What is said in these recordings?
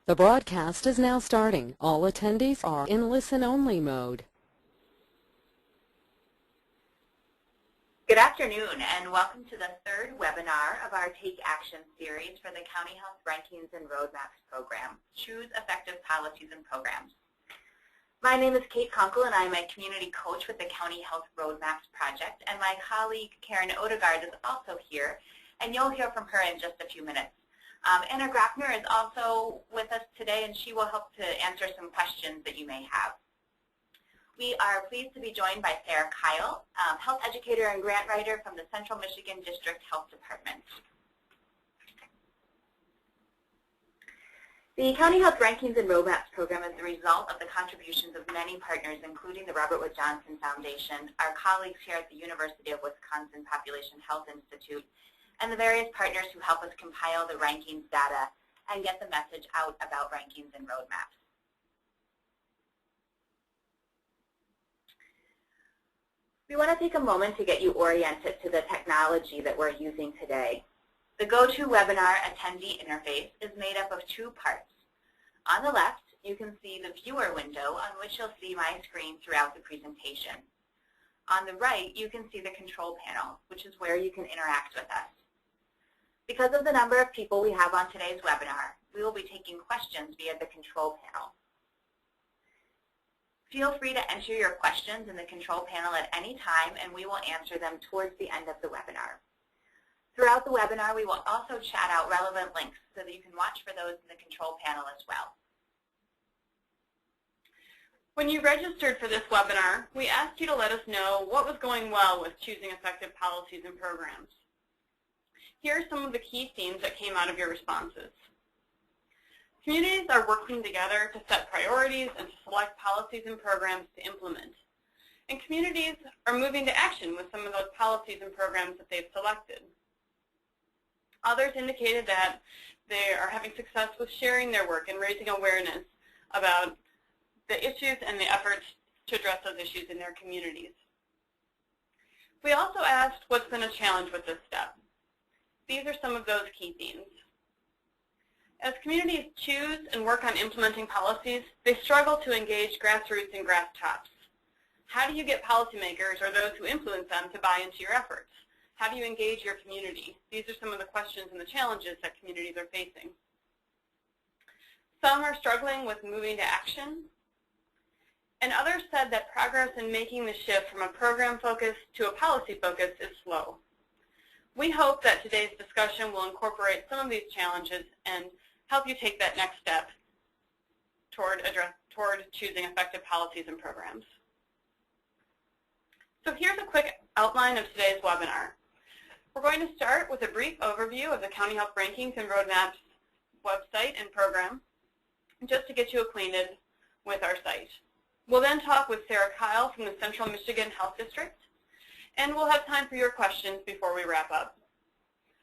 The broadcast is now starting. All attendees are in listen-only mode. Good afternoon, and welcome to the third webinar of our Take Action series for the County Health Rankings and Roadmaps program, Choose Effective Policies and Programs. My name is Kate Konkle, and I'm a community coach with the County Health Roadmaps project, and my colleague Karen Odegaard is also here, and you'll hear from her in just a few minutes. Anna Grafner is also with us today, and she will help to answer some questions that you may have. We are pleased to be joined by Sarah Kile, health educator and grant writer from the Central Michigan District Health Department. The County Health Rankings and Roadmaps program is the result of the contributions of many partners, including the Robert Wood Johnson Foundation, our colleagues here at the University of Wisconsin Population Health Institute, and the various partners who help us compile the rankings data and get the message out about rankings and roadmaps. We want to take a moment to get you oriented to the technology that we're using today. The Gotowebinar attendee interface is made up of two parts. On the left, you can see the viewer window on which you'll see my screen throughout the presentation. On the right, you can see the control panel, which is where you can interact with us. Because of the number of people we have on today's webinar, we will be taking questions via the control panel. Feel free to enter your questions in the control panel at any time, and we will answer them towards the end of the webinar. Throughout the webinar, we will also chat out relevant links so that you can watch for those in the control panel as well. When you registered for this webinar, we asked you to let us know what was going well with choosing effective policies and programs. Here are some of the key themes that came out of your responses. Communities are working together to set priorities and to select policies and programs to implement. And communities are moving to action with some of those policies and programs that they've selected. Others indicated that they are having success with sharing their work and raising awareness about the issues and the efforts to address those issues in their communities. We also asked what's been a challenge with this step. These are some of those key themes. As communities choose and work on implementing policies, they struggle to engage grassroots and grass tops. How do you get policymakers or those who influence them to buy into your efforts? How do you engage your community? These are some of the questions and the challenges that communities are facing. Some are struggling with moving to action, and others said that progress in making the shift from a program focus to a policy focus is slow. We hope that today's discussion will incorporate some of these challenges and help you take that next step toward choosing effective policies and programs. So here's a quick outline of today's webinar. We're going to start with a brief overview of the County Health Rankings and Roadmaps website and program, just to get you acquainted with our site. We'll then talk with Sarah Kile from the Central Michigan Health District, and we'll have time for your questions before we wrap up.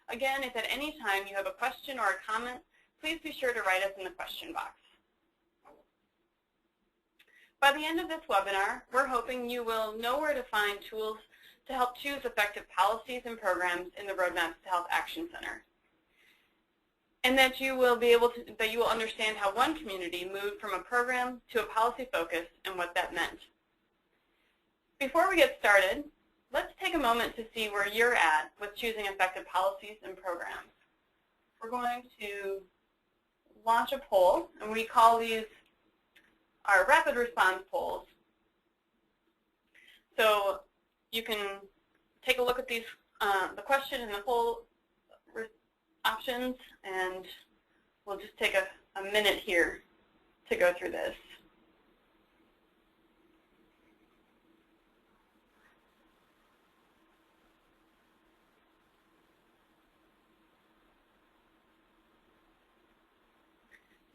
Again, if at any time you have a question or a comment, please be sure to write us in the question box. By the end of this webinar, we're hoping you will know where to find tools to help choose effective policies and programs in the Roadmaps to Health Action Center, and that you will understand how one community moved from a program to a policy focus and what that meant. Before we get started, let's take a moment to see where you're at with choosing effective policies and programs. We're going to launch a poll, and we call these our rapid response polls. So you can take a look at these, the question and the poll options, and we'll just take a minute here to go through this.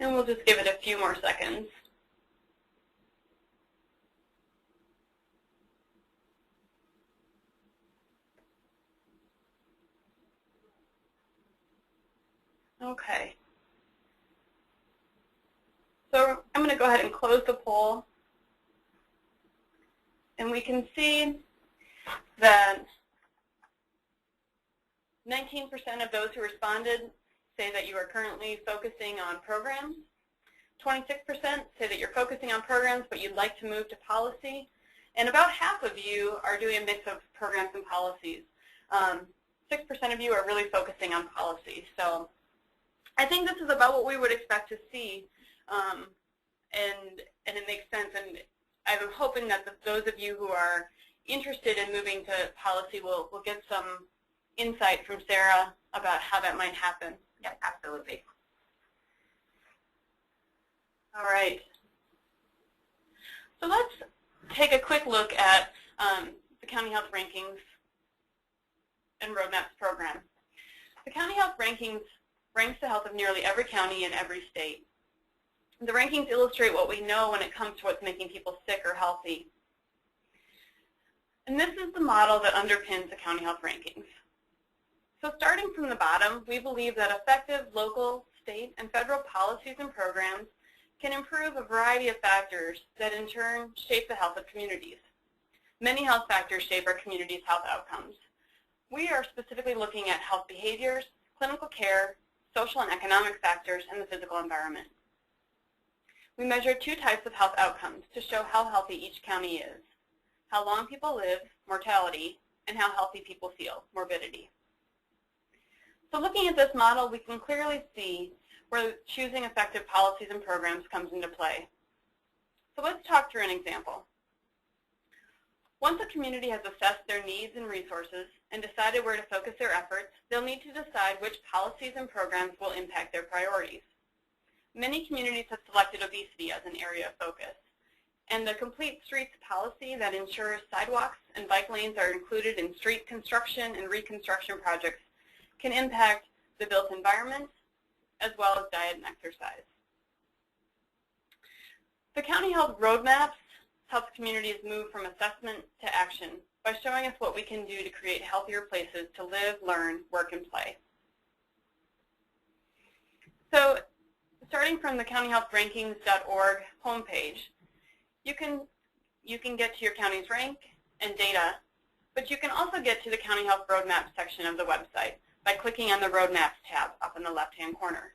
And we'll just give it a few more seconds. Okay. So I'm going to go ahead and close the poll. And we can see that 19% of those who responded say that you are currently focusing on programs. 26% say that you're focusing on programs, but you'd like to move to policy. And about half of you are doing a mix of programs and policies. 6% of you are really focusing on policy. So I think this is about what we would expect to see, and it makes sense. And I'm hoping that those of you who are interested in moving to policy will get some insight from Sarah about how that might happen. Yep, absolutely. All right. So let's take a quick look at the County Health Rankings and Roadmaps program. The County Health Rankings ranks the health of nearly every county in every state. The rankings illustrate what we know when it comes to what's making people sick or healthy. And this is the model that underpins the County Health Rankings. So starting from the bottom, we believe that effective local, state, and federal policies and programs can improve a variety of factors that in turn shape the health of communities. Many health factors shape our community's health outcomes. We are specifically looking at health behaviors, clinical care, social and economic factors, and the physical environment. We measure two types of health outcomes to show how healthy each county is: how long people live, mortality, and how healthy people feel, morbidity. So looking at this model, we can clearly see where choosing effective policies and programs comes into play. So let's talk through an example. Once a community has assessed their needs and resources and decided where to focus their efforts, they'll need to decide which policies and programs will impact their priorities. Many communities have selected obesity as an area of focus, and the Complete Streets policy that ensures sidewalks and bike lanes are included in street construction and reconstruction projects can impact the built environment as well as diet and exercise. The County Health Roadmaps helps communities move from assessment to action by showing us what we can do to create healthier places to live, learn, work, and play. So starting from the countyhealthrankings.org homepage, you can get to your county's rank and data, but you can also get to the County Health Roadmaps section of the website by clicking on the Roadmaps tab up in the left-hand corner.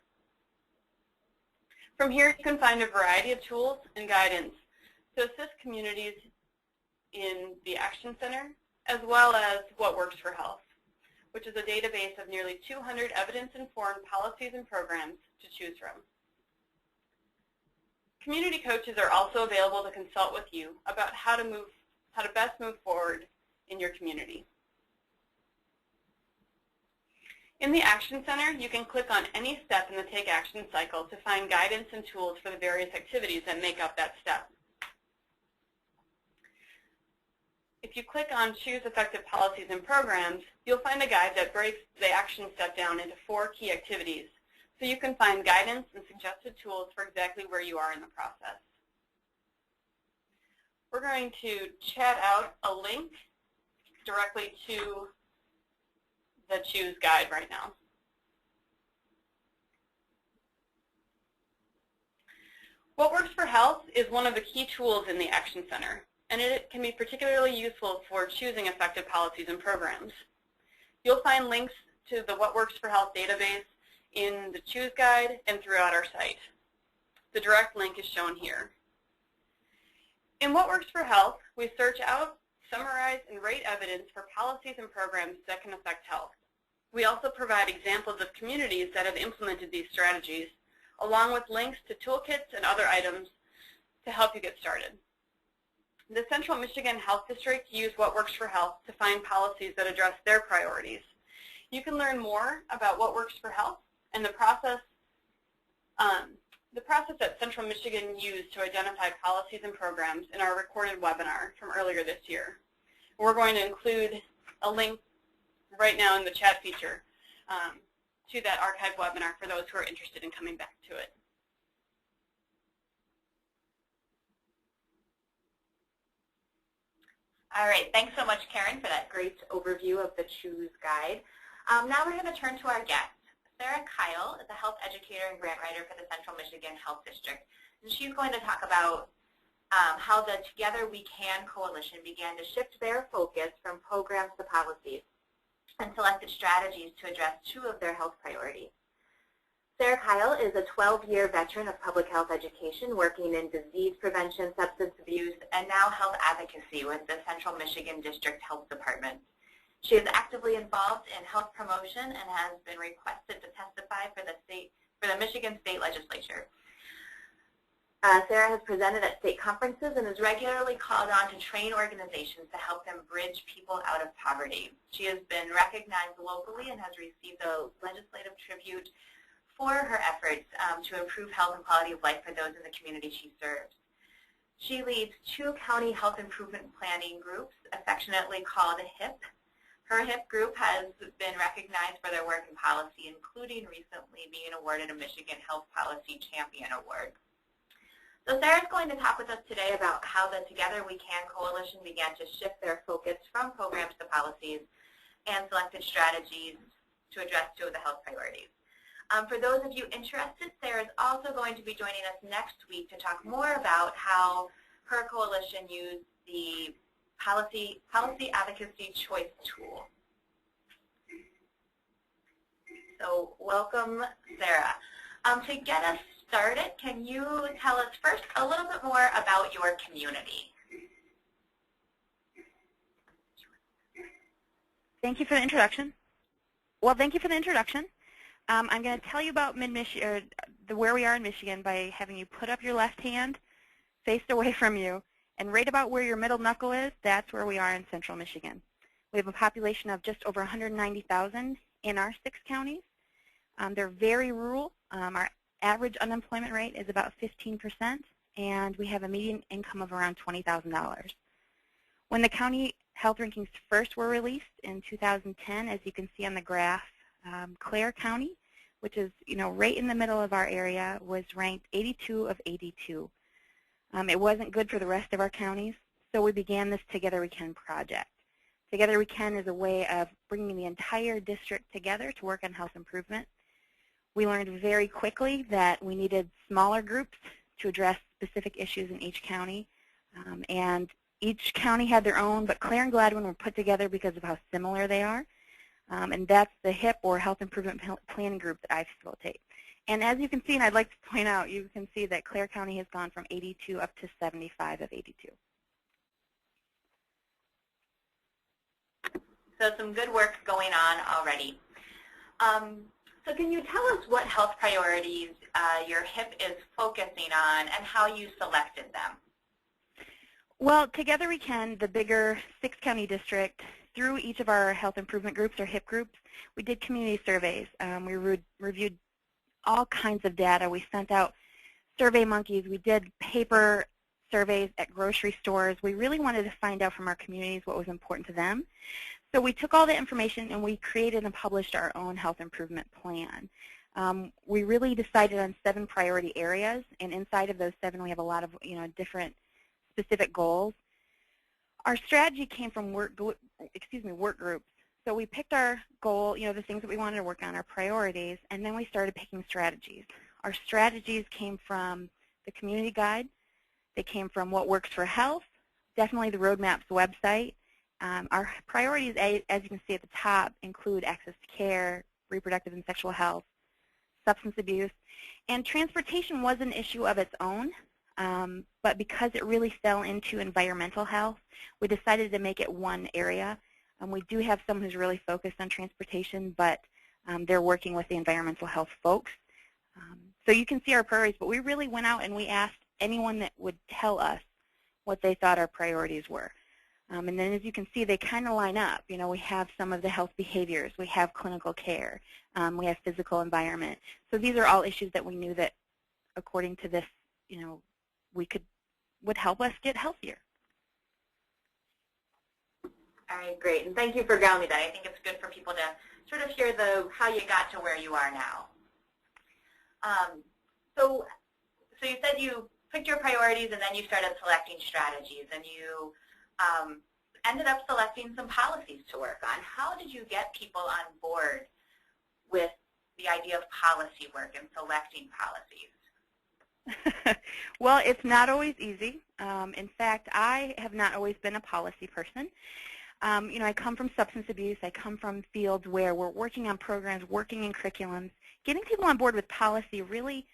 From here, you can find a variety of tools and guidance to assist communities in the Action Center, as well as What Works for Health, which is a database of nearly 200 evidence-informed policies and programs to choose from. Community coaches are also available to consult with you about how to best move forward in your community. In the Action Center, you can click on any step in the Take Action cycle to find guidance and tools for the various activities that make up that step. If you click on Choose Effective Policies and Programs, you'll find a guide that breaks the action step down into 4 key activities, so you can find guidance and suggested tools for exactly where you are in the process. We're going to chat out a link directly to the Choose guide right now. What Works for Health is one of the key tools in the Action Center, and it can be particularly useful for choosing effective policies and programs. You'll find links to the What Works for Health database in the Choose guide and throughout our site. The direct link is shown here. In What Works for Health, we search out, summarize, and rate evidence for policies and programs that can affect health. We also provide examples of communities that have implemented these strategies, along with links to toolkits and other items to help you get started. The Central Michigan Health District used What Works for Health to find policies that address their priorities. You can learn more about What Works for Health and the process that Central Michigan used to identify policies and programs in our recorded webinar from earlier this year. We're going to include a link right now in the chat feature to that archived webinar for those who are interested in coming back to it. All right, thanks so much, Karen, for that great overview of the Choose guide. Now we're going to turn to our guest. Sarah Kile is a health educator and grant writer for the Central Michigan Health District, and she's going to talk about how the Together We Can coalition began to shift their focus from programs to policies and selected strategies to address 2 of their health priorities. Sarah Kile is a 12-year veteran of public health education working in disease prevention, substance abuse, and now health advocacy with the Central Michigan District Health Department. She is actively involved in health promotion and has been requested to testify for the Michigan State Legislature. Sarah has presented at state conferences and is regularly called on to train organizations to help them bridge people out of poverty. She has been recognized locally and has received a legislative tribute for her efforts to improve health and quality of life for those in the community she serves. She leads 2 county health improvement planning groups, affectionately called HIP. Her HIP group has been recognized for their work in policy, including recently being awarded a Michigan Health Policy Champion Award. So Sarah's going to talk with us today about how the Together We Can Coalition began to shift their focus from programs to policies and selected strategies to address 2 of the health priorities. For those of you interested, Sarah is also going to be joining us next week to talk more about how her coalition used the Policy Advocacy Choice Tool. So welcome, Sarah. To get us started, can you tell us first a little bit more about your community? Thank you for the introduction. Well, thank you for the introduction. I'm going to tell you about where we are in Michigan by having you put up your left hand faced away from you, and right about where your middle knuckle is, that's where we are in central Michigan. We have a population of just over 190,000 in our 6 counties. They're very rural. Our average unemployment rate is about 15%, and we have a median income of around $20,000. When the county health rankings first were released in 2010, as you can see on the graph, Clare County, which is right in the middle of our area, was ranked 82 of 82. It wasn't good for the rest of our counties, so we began this Together We Can project. Together We Can is a way of bringing the entire district together to work on health improvement. We learned very quickly that we needed smaller groups to address specific issues in each county, and each county had their own, but Clare and Gladwin were put together because of how similar they are. And that's the HIP, or Health Improvement Planning Group, that I facilitate. And as you can see, and I'd like to point out, you can see that Clare County has gone from 82 up to 75 of 82. So some good work going on already. So can you tell us what health priorities your HIP is focusing on and how you selected them? Well, Together We Can, the bigger 6-county district, through each of our health improvement groups, or HIP groups, we did community surveys. We reviewed all kinds of data. We sent out survey monkeys. We did paper surveys at grocery stores. We really wanted to find out from our communities what was important to them. So we took all the information and we created and published our own health improvement plan. We really decided on 7 priority areas, and inside of those 7 we have a lot of different specific goals. Our strategy came from work groups. So we picked our goal, the things that we wanted to work on, our priorities, and then we started picking strategies. Our strategies came from the community guide. They came from What Works for Health, definitely the Roadmap's website. Our priorities, as you can see at the top, include access to care, reproductive and sexual health, substance abuse, and transportation was an issue of its own. But because it really fell into environmental health, we decided to make it one area. We do have someone who's really focused on transportation, but they're working with the environmental health folks. So you can see our priorities, but we really went out and we asked anyone that would tell us what they thought our priorities were. And then as you can see, they kind of line up. We have some of the health behaviors. We have clinical care. We have physical environment. So these are all issues that we knew that, according to this, would help us get healthier. All right, great, and thank you for grounding that. I think it's good for people to sort of hear how you got to where you are now. So you said you picked your priorities and then you started selecting strategies, and you ended up selecting some policies to work on. How did you get people on board with the idea of policy work and selecting policies? Well, it's not always easy. In fact, I have not always been a policy person. I come from substance abuse. I come from fields where we're working on programs, working in curriculums. Getting people on board with policy, really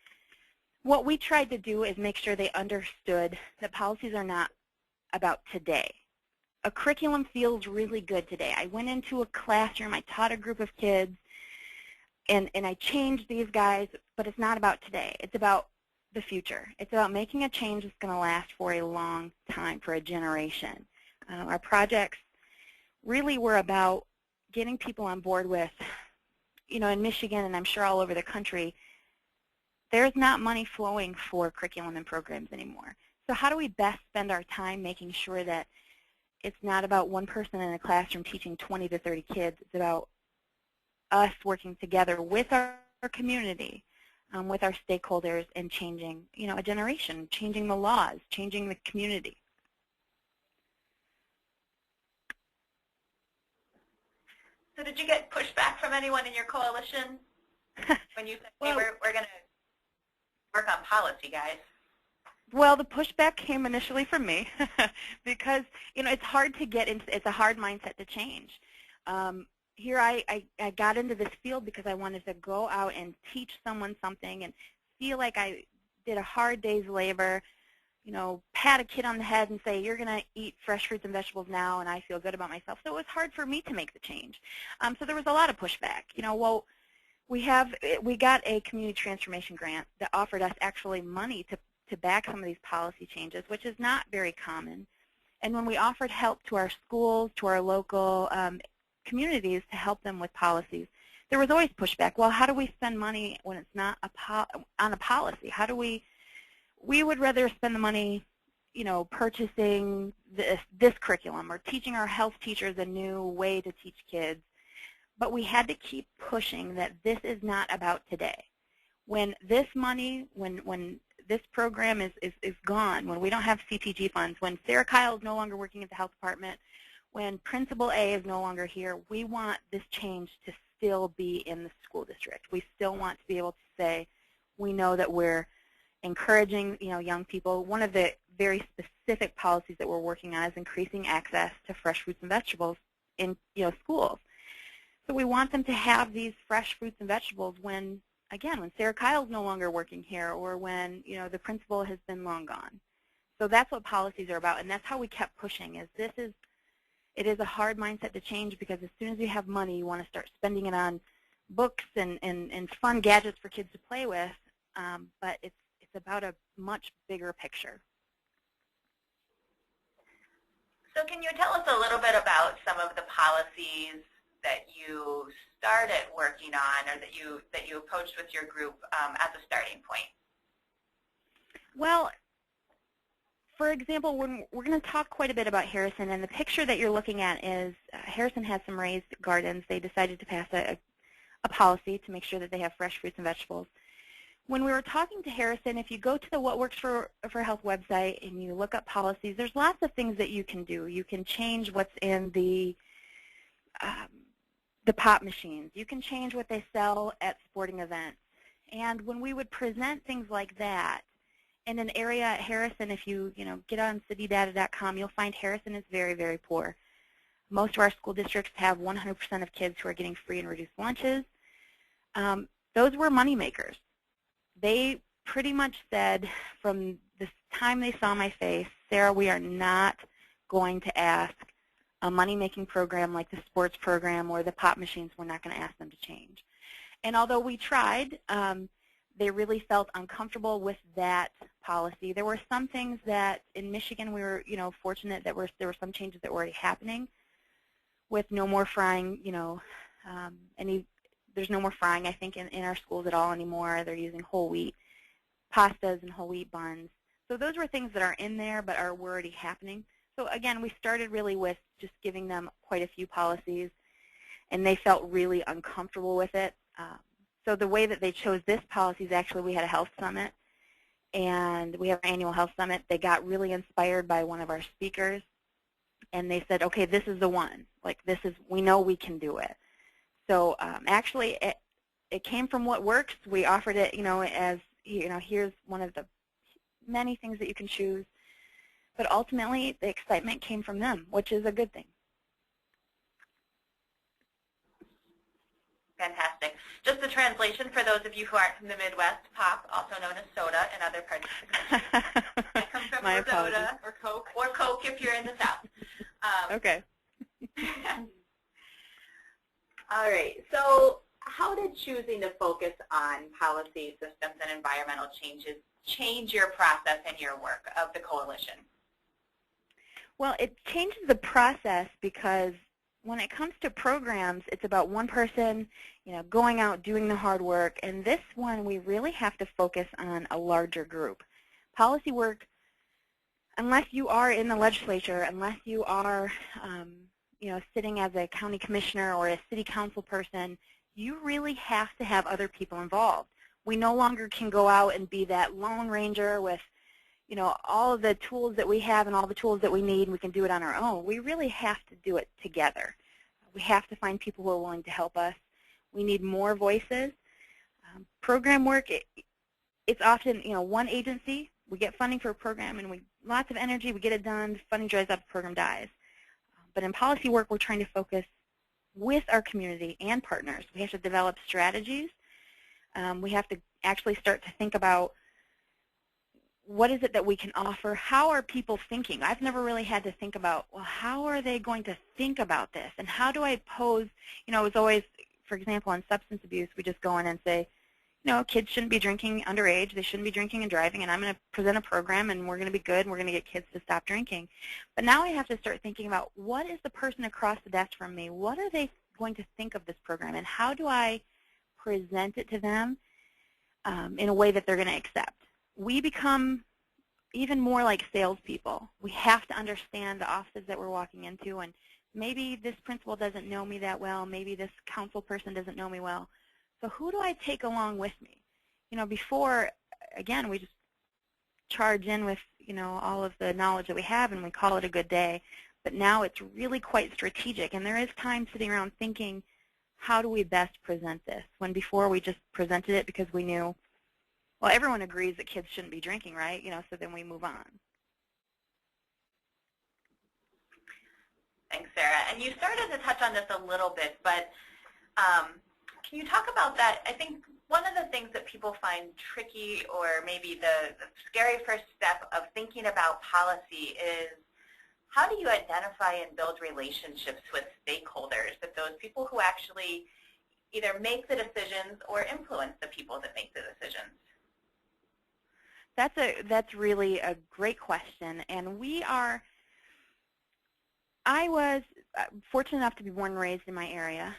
what we tried to do is make sure they understood that policies are not about today. A curriculum feels really good today. I went into a classroom, I taught a group of kids, and I changed these guys, but it's not about today. It's about the future. It's about making a change that's going to last for a long time, for a generation. Our projects really were about getting people on board with, in Michigan and I'm sure all over the country, there's not money flowing for curriculum and programs anymore. So how do we best spend our time making sure that it's not about one person in a classroom teaching 20 to 30 kids. It's about us working together with our community, with our stakeholders, and changing, a generation, changing the laws, changing the community. So did you get pushback from anyone in your coalition when you said, hey, we're going to work on policy, guys? Well, the pushback came initially from me because, it's hard to get into, it's a hard mindset to change. Here I got into this field because I wanted to go out and teach someone something and feel like I did a hard day's labor, pat a kid on the head and say, you're going to eat fresh fruits and vegetables now, and I feel good about myself. So it was hard for me to make the change. So there was a lot of pushback. Well, we got a community transformation grant that offered us actually money to back some of these policy changes, which is not very common. And when we offered help to our schools, to our local communities to help them with policies, there was always pushback. Well, how do we spend money when it's not on a policy? How do we would rather spend the money, purchasing this curriculum or teaching our health teachers a new way to teach kids. But we had to keep pushing that this is not about today. When this money, when this program is gone, when we don't have CTG funds, when Sarah Kile is no longer working at the health department, when Principal A is no longer here, we want this change to still be in the school district. We still want to be able to say, we know that we're encouraging, young people. One of the very specific policies that we're working on is increasing access to fresh fruits and vegetables in, schools. So we want them to have these fresh fruits and vegetables when, again, when Sarah Kile is no longer working here or when, the principal has been long gone. So that's what policies are about, and that's how we kept pushing. It is a hard mindset to change because as soon as you have money, you want to start spending it on books and fun gadgets for kids to play with, but it's about a much bigger picture. So can you tell us a little bit about some of the policies that you started working on or that you approached with your group as a starting point? Well, for example, we're going to talk quite a bit about Harrison, and the picture that you're looking at is Harrison has some raised gardens. They decided to pass a policy to make sure that they have fresh fruits and vegetables. When we were talking to Harrison, if you go to the What Works for Health website and you look up policies, there's lots of things that you can do. You can change what's in the pop machines. You can change what they sell at sporting events. And when we would present things like that, in an area at Harrison, if you get on citydata.com, you'll find Harrison is very, very poor. Most of our school districts have 100% of kids who are getting free and reduced lunches. Those were money makers. They pretty much said from the time they saw my face, Sarah, we are not going to ask a money-making program like the sports program or the pop machines, we're not going to ask them to change. And although we tried, they really felt uncomfortable with that policy. There were some things that in Michigan we were, fortunate that there were some changes that were already happening with no more frying, there's no more frying, I think, in our schools at all anymore. They're using whole wheat pastas and whole wheat buns. So those were things that are in there but were already happening. So again, we started really with just giving them quite a few policies, and they felt really uncomfortable with it. So the way that they chose this policy is actually we had a health summit, and we have an annual health summit. They got really inspired by one of our speakers, and they said, okay, this is the one. Like, we know we can do it. So actually, it came from What Works. We offered it, as, here's one of the many things that you can choose. But ultimately, the excitement came from them, which is a good thing. translation for those of you who aren't from the Midwest, pop, also known as soda in other parts of the country. That comes from soda or Coke. Or Coke if you're in the South. Okay. All right. So how did choosing to focus on policy, systems, and environmental changes change your process and your work of the coalition? Well, it changes the process because when it comes to programs, it's about one person, going out, doing the hard work. And this one, we really have to focus on a larger group. Policy work, unless you are in the legislature, unless you are, sitting as a county commissioner or a city council person, you really have to have other people involved. We no longer can go out and be that lone ranger with all of the tools that we have and all the tools that we need, and we can do it on our own. We really have to do it together. We have to find people who are willing to help us. We need more voices. Program work, it's often, one agency. We get funding for a program, and lots of energy, we get it done, funding dries up, the program dies. But in policy work, we're trying to focus with our community and partners. We have to develop strategies. We have to actually start to think about what is it that we can offer? How are people thinking? I've never really had to think about, well, how are they going to think about this? And how do I pose, it was always, for example, on substance abuse, we just go in and say, kids shouldn't be drinking underage. They shouldn't be drinking and driving. And I'm going to present a program, and we're going to be good, and we're going to get kids to stop drinking. But now I have to start thinking about, what is the person across the desk from me? What are they going to think of this program? And how do I present it to them in a way that they're going to accept? We become even more like salespeople. We have to understand the offices that we're walking into, and maybe this principal doesn't know me that well, maybe this council person doesn't know me well. So who do I take along with me? Before, again, we just charge in with, all of the knowledge that we have, and we call it a good day. But now it's really quite strategic, and there is time sitting around thinking, how do we best present this? When before we just presented it because we knew, well, everyone agrees that kids shouldn't be drinking, right? So then we move on. Thanks, Sarah. And you started to touch on this a little bit, but can you talk about that? I think one of the things that people find tricky, or maybe the scary first step of thinking about policy, is how do you identify and build relationships with stakeholders, with those people who actually either make the decisions or influence the people that make the decisions? That's really a great question, and I was fortunate enough to be born and raised in my area,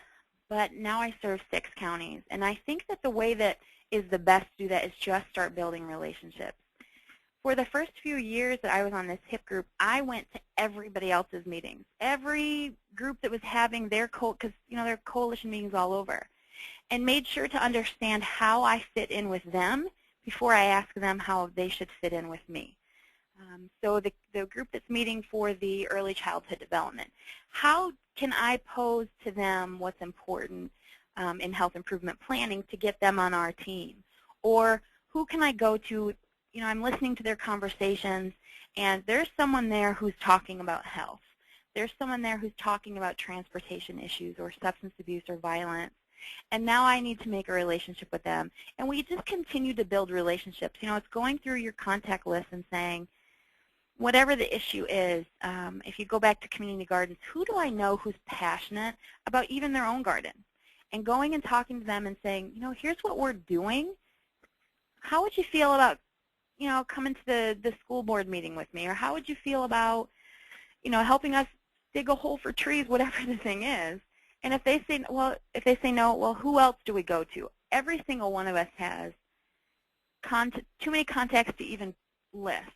but now I serve 6 counties, and I think that the way that is the best to do that is just start building relationships. For the first few years that I was on this HIP group, I went to everybody else's meetings, every group that was having their because there are coalition meetings all over, and made sure to understand how I fit in with them before I ask them how they should fit in with me. So the group that's meeting for the early childhood development, how can I pose to them what's important in health improvement planning to get them on our team? Or who can I go to, I'm listening to their conversations, and there's someone there who's talking about health. There's someone there who's talking about transportation issues or substance abuse or violence. And now I need to make a relationship with them. And we just continue to build relationships. It's going through your contact list and saying, whatever the issue is, if you go back to community gardens, who do I know who's passionate about even their own garden? And going and talking to them and saying, here's what we're doing. How would you feel about, coming to the school board meeting with me? Or how would you feel about, helping us dig a hole for trees, whatever the thing is? And if they say no, well, who else do we go to? Every single one of us has too many contacts to even list.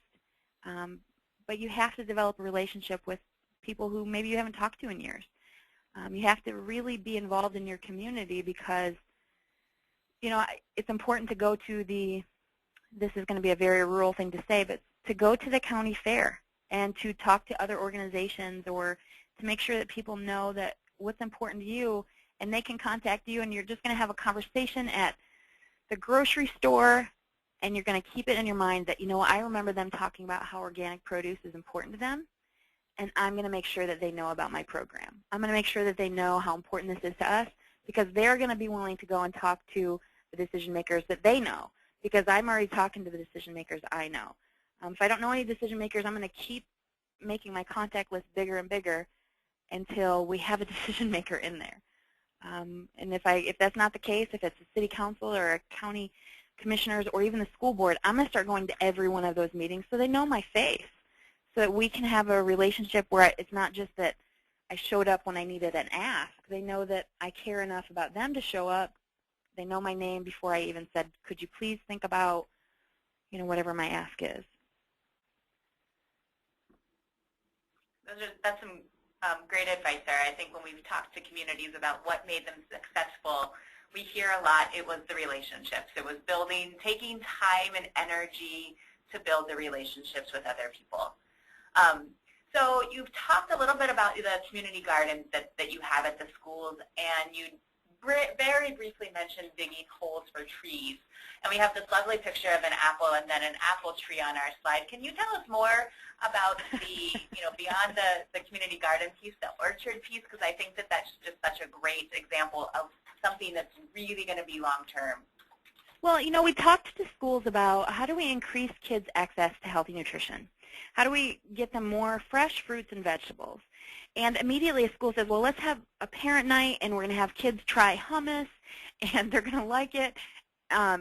But you have to develop a relationship with people who maybe you haven't talked to in years. You have to really be involved in your community because, it's important to go to this is going to be a very rural thing to say, but to go to the county fair and to talk to other organizations, or to make sure that people know that what's important to you, and they can contact you, and you're just going to have a conversation at the grocery store, and you're going to keep it in your mind that, I remember them talking about how organic produce is important to them, and I'm going to make sure that they know about my program. I'm going to make sure that they know how important this is to us, because they're going to be willing to go and talk to the decision makers that they know, because I'm already talking to the decision makers I know. If I don't know any decision makers, I'm going to keep making my contact list bigger and bigger until we have a decision maker in there. And if that's not the case, if it's a city council or a county commissioners or even the school board, I'm going to start going to every one of those meetings so they know my face, so that we can have a relationship where it's not just that I showed up when I needed an ask. They know that I care enough about them to show up. They know my name before I even said, could you please think about, you know, whatever my ask is. That's some great advice, Sarah. I think when we've talked to communities about what made them successful, we hear a lot it was the relationships. It was taking time and energy to build the relationships with other people. So you've talked a little bit about the community gardens that you have at the schools, and you very briefly mentioned digging holes for trees. And we have this lovely picture of an apple and then an apple tree on our slide. Can you tell us more about the, beyond the community garden piece, the orchard piece? Because I think that that's just such a great example of something that's really going to be long-term. Well, we talked to schools about how do we increase kids' access to healthy nutrition? How do we get them more fresh fruits and vegetables? And immediately a school says, well, let's have a parent night, and we're going to have kids try hummus, and they're going to like it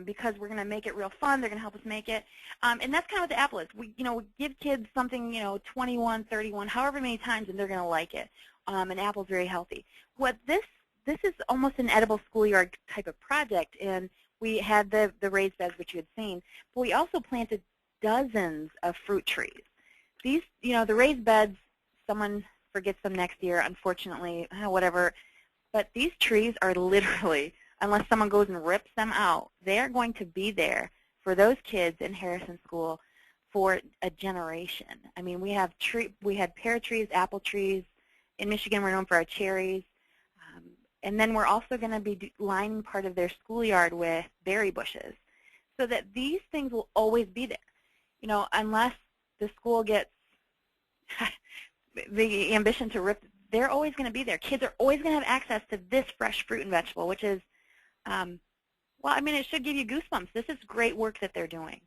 because we're going to make it real fun. They're going to help us make it. And that's kind of what the apple is. We give kids something, 21, 31, however many times, and they're going to like it. And apple's very healthy. What this is almost an edible schoolyard type of project, and we had the raised beds, which you had seen, but we also planted dozens of fruit trees. These, the raised beds, someone forgets them next year, unfortunately, whatever, but these trees are literally, unless someone goes and rips them out, they are going to be there for those kids in Harrison School for a generation. I mean, we had pear trees, apple trees. In Michigan, we're known for our cherries. And then we're also going to be lining part of their schoolyard with berry bushes, so that these things will always be there. Unless the school gets the ambition to rip, they're always going to be there. Kids are always going to have access to this fresh fruit and vegetable, which is, well, I mean, it should give you goosebumps. This is great work that they're doing.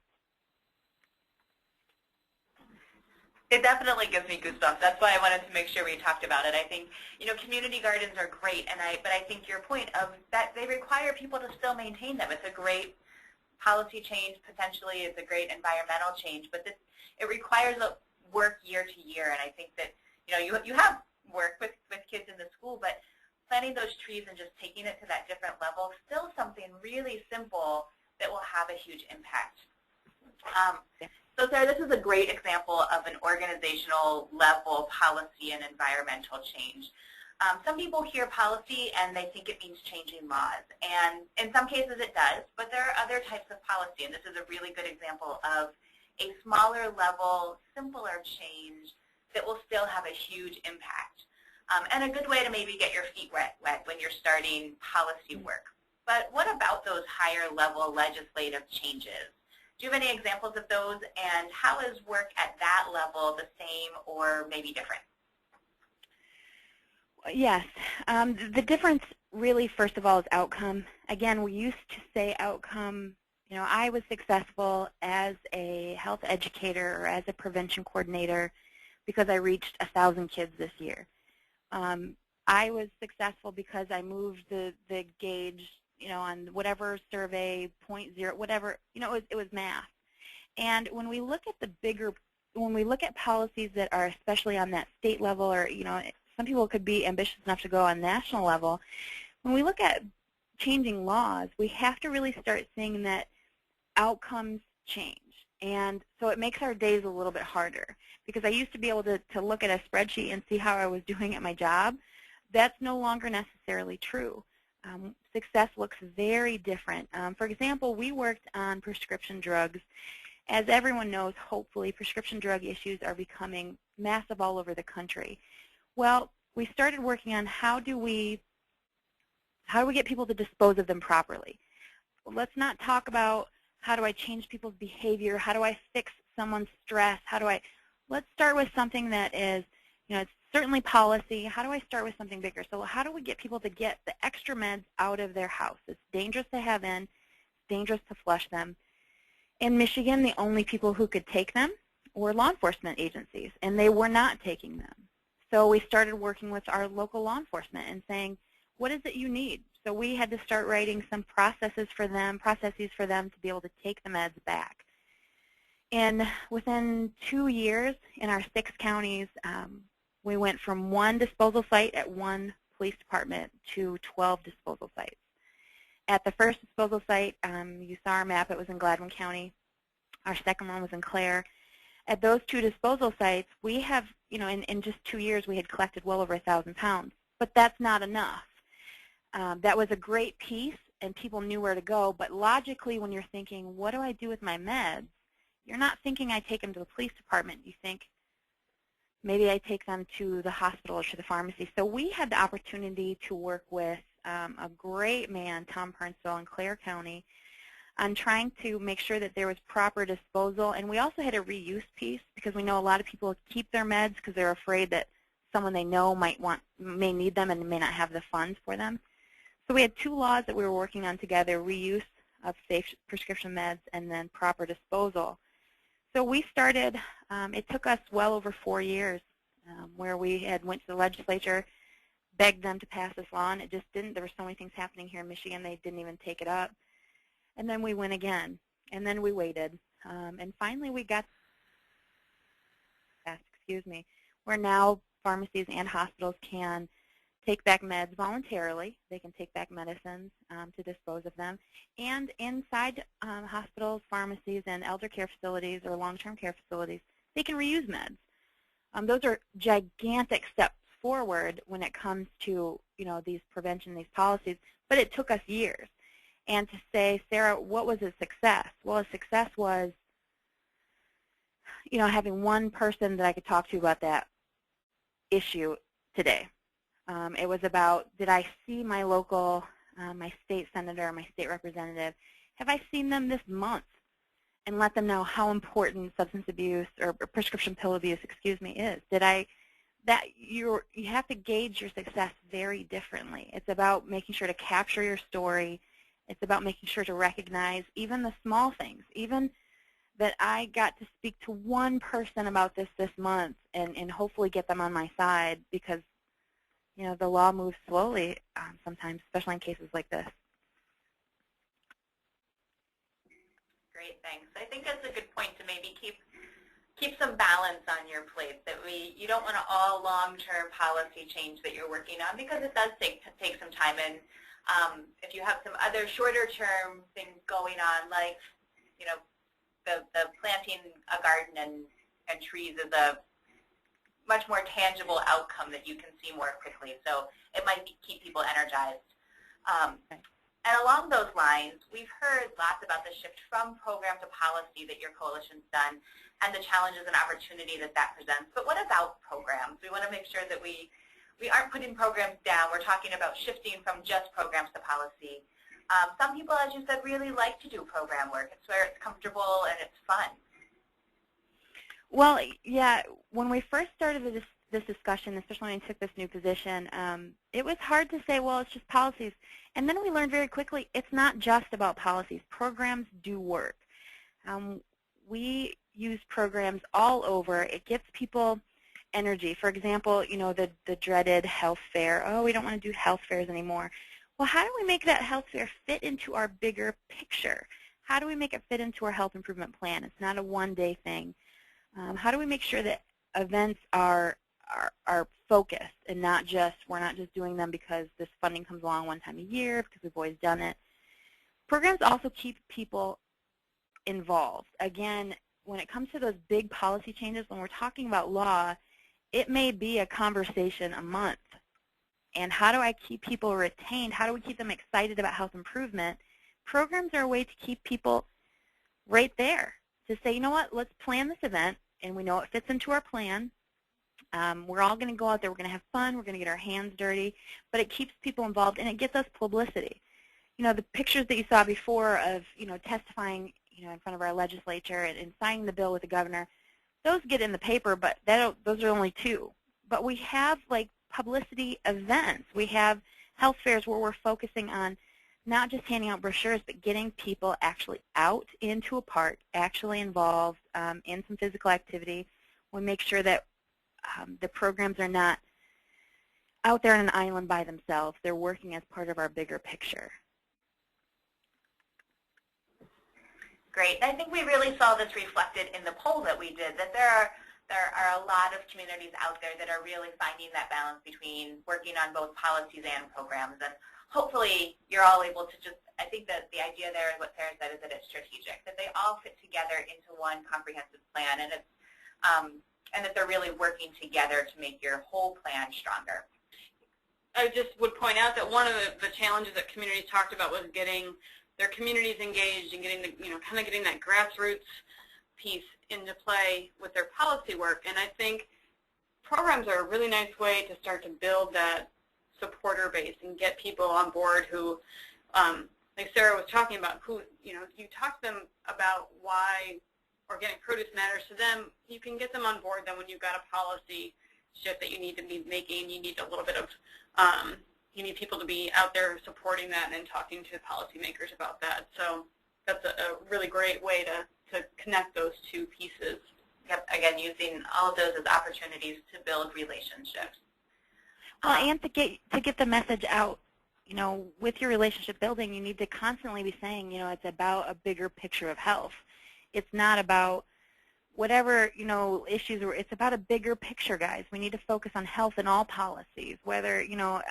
It definitely gives me goosebumps. That's why I wanted to make sure we talked about it. I think, community gardens are great, but I think your point of that they require people to still maintain them. It's a great policy change, potentially. It's a great environmental change, but it requires work year to year. And I think that, you have work with kids in the school, but planting those trees and just taking it to that different level, still something really simple that will have a huge impact. So Sarah, this is a great example of an organizational level policy and environmental change. Some people hear policy and they think it means changing laws, and in some cases it does, but there are other types of policy, and this is a really good example of a smaller level, simpler change that will still have a huge impact, and a good way to maybe get your feet wet when you're starting policy work. But what about those higher level legislative changes? Do you have any examples of those, and how is work at that level the same or maybe different? Yes. The difference really, first of all, is outcome. Again, we used to say outcome. I was successful as a health educator or as a prevention coordinator because I reached 1,000 kids this year. I was successful because I moved the gauge, on whatever survey, 0.0, whatever, it was math. And when we look at when we look at policies that are especially on that state level, or, some people could be ambitious enough to go on national level, when we look at changing laws, we have to really start seeing that outcomes change. And so it makes our days a little bit harder, because I used to be able to look at a spreadsheet and see how I was doing at my job. That's no longer necessarily true. Success looks very different. For example, we worked on prescription drugs. As everyone knows, hopefully, prescription drug issues are becoming massive all over the country. Well, we started working on how do we get people to dispose of them properly. Well, let's not talk about how do I change people's behavior, how do I fix someone's stress, let's start with something that is, it's certainly policy. How do I start with something bigger? So how do we get people to get the extra meds out of their house? It's dangerous to have in. It's dangerous to flush them. In Michigan, the only people who could take them were law enforcement agencies, and they were not taking them. So we started working with our local law enforcement and saying, what is it you need? So we had to start writing some processes for them to be able to take the meds back. And within 2 years in our 6 counties, we went from 1 disposal site at 1 police department to 12 disposal sites. At the first disposal site, you saw our map, it was in Gladwin County. Our second one was in Clare. At those 2 disposal sites, we have, in just 2 years, we had collected well over 1,000 pounds. But that's not enough. That was a great piece, and people knew where to go. But logically, when you're thinking, what do I do with my meds? You're not thinking I take them to the police department. You think, maybe I take them to the hospital or to the pharmacy. So we had the opportunity to work with a great man, Tom Pernsville in Clare County, on trying to make sure that there was proper disposal. And we also had a reuse piece because we know a lot of people keep their meds because they're afraid that someone they know may need them and may not have the funds for them. So we had 2 laws that we were working on together, reuse of safe prescription meds and then proper disposal. So we started, it took us well over 4 years where we had went to the legislature, begged them to pass this law, and it just didn't. There were so many things happening here in Michigan, they didn't even take it up. And then we went again, and then we waited. And finally we got, where now pharmacies and hospitals can take back meds voluntarily. They can take back medicines to dispose of them. And inside hospitals, pharmacies, and elder care facilities or long-term care facilities, they can reuse meds. Those are gigantic steps forward when it comes to these prevention, these policies, but it took us years. And to say, Sarah, what was a success? Well, a success was having one person that I could talk to about that issue today. It was about, did I see my local, my state senator, my state representative? Have I seen them this month? And let them know how important substance abuse or prescription pill abuse, is. You have to gauge your success very differently. It's about making sure to capture your story. It's about making sure to recognize even the small things, even that I got to speak to one person about this month and hopefully get them on my side because the law moves slowly sometimes, especially in cases like this. Great, thanks. I think that's a good point to maybe keep some balance on your plate. That you don't want to all long-term policy change that you're working on because it does take some time. And if you have some other shorter-term things going on, like the planting a garden and trees is a much more tangible outcome that you can see more quickly. So it might keep people energized. And along those lines, we've heard lots about the shift from program to policy that your coalition's done and the challenges and opportunity that presents. But what about programs? We want to make sure that we aren't putting programs down. We're talking about shifting from just programs to policy. Some people, as you said, really like to do program work. It's where it's comfortable and it's fun. Well, yeah, when we first started this discussion, especially when I took this new position, it was hard to say, well, it's just policies. And then we learned very quickly it's not just about policies. Programs do work. We use programs all over. It gives people energy. For example, the dreaded health fair. Oh, we don't want to do health fairs anymore. Well, how do we make that health fair fit into our bigger picture? How do we make it fit into our health improvement plan? It's not a one-day thing. How do we make sure that events are focused and we're not just doing them because this funding comes along one time a year because we've always done it. Programs also keep people involved. Again, when it comes to those big policy changes, when we're talking about law, it may be a conversation a month. And how do I keep people retained? How do we keep them excited about health improvement? Programs are a way to keep people right there to say, you know what, let's plan this event, and we know it fits into our plan. We're all going to go out there. We're going to have fun. We're going to get our hands dirty. But it keeps people involved, and it gets us publicity. The pictures that you saw before of, testifying, in front of our legislature and signing the bill with the governor, those get in the paper, but those are only 2. But we have like publicity events. We have health fairs where we're focusing on not just handing out brochures, but getting people actually out into a park, actually involved in some physical activity. We make sure that the programs are not out there on an island by themselves. They're working as part of our bigger picture. Great. I think we really saw this reflected in the poll that we did, that there are a lot of communities out there that are really finding that balance between working on both policies and programs. And hopefully you're all able to just, I think that the idea there, what Sarah said, is that it's strategic, that they all fit together into one comprehensive plan, and it's and that they're really working together to make your whole plan stronger. I just would point out that one of the challenges that communities talked about was getting their communities engaged and getting the, kind of getting that grassroots piece into play with their policy work. And I think programs are a really nice way to start to build that supporter base and get people on board who, like Sarah was talking about, who, you talk to them about why organic produce matters to them. You can get them on board then when you've got a policy shift that you need to be making. You need a little bit of, you need people to be out there supporting that and talking to policymakers about that. So that's a really great way to connect those two pieces. Yep, again, using all of those as opportunities to build relationships. Well, and to get the message out, with your relationship building, you need to constantly be saying, it's about a bigger picture of health. It's not about whatever, issues, it's about a bigger picture, guys. We need to focus on health in all policies, whether,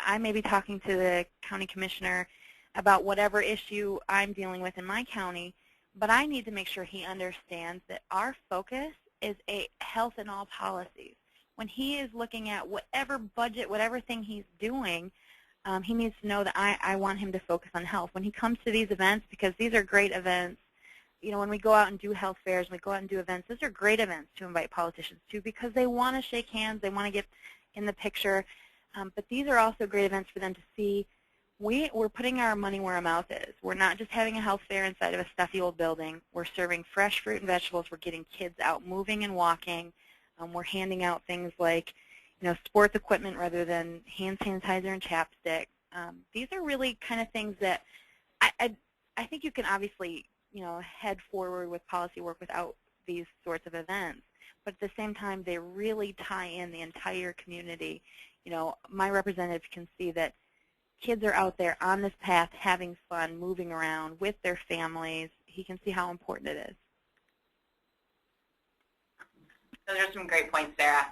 I may be talking to the county commissioner about whatever issue I'm dealing with in my county, but I need to make sure he understands that our focus is a health in all policies. When he is looking at whatever budget, whatever thing he's doing, he needs to know that I want him to focus on health. When he comes to these events, because these are great events, when we go out and do health fairs, we go out and do events, those are great events to invite politicians to because they want to shake hands, they want to get in the picture. But these are also great events for them to see we're putting our money where our mouth is. We're not just having a health fair inside of a stuffy old building. We're serving fresh fruit and vegetables. We're getting kids out moving and walking. We're handing out things like, sports equipment rather than hand sanitizer and chapstick. These are really kind of things that I think you can obviously, head forward with policy work without these sorts of events. But at the same time, they really tie in the entire community. My representative can see that kids are out there on this path having fun, moving around with their families. He can see how important it is. Those are some great points, Sarah.